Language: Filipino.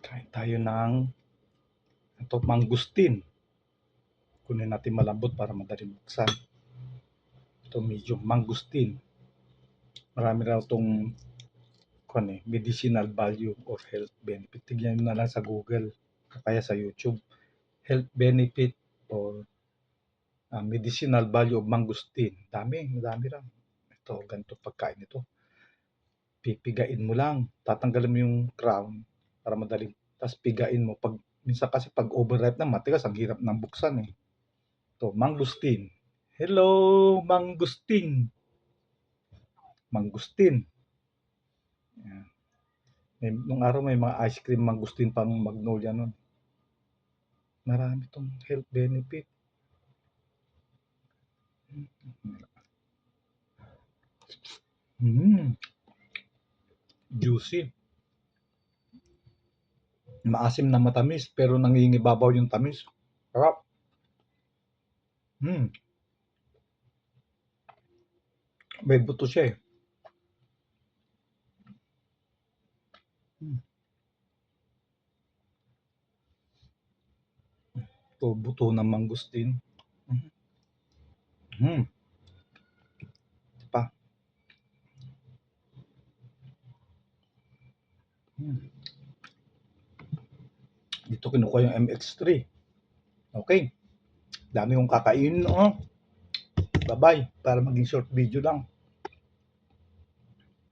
Kain tayo ng ito, mangustin. Kunin natin malambot para madaling buksan. Ito medyo mangustin. Marami raw itong medicinal value of health benefit. Tignan nyo na lang sa Google kaya sa YouTube. Health benefit or medicinal value of mangustin. Madami raw. Ito, ganito pagkain ito. Pipigain mo lang. Tatanggalin mo yung crown para madaling. Tapos pigain mo. Minsan kasi pag overripe na matigas, ang hirap ng buksan eh. Ito, mangustin. Hello, mangustin. Mangustin. Yan. Nung araw may mga ice cream mangustin pang Magnolia nun. Marami itong health benefit. Juicy. Maasim na matamis pero nangingibabaw yung tamis. Sarap. May buto siya eh. Ito, buto ng mangustin. Pa. Dito kinukuha yung MX3. Okay. Dami kong kakainin. Bye-bye. Para maging short video lang.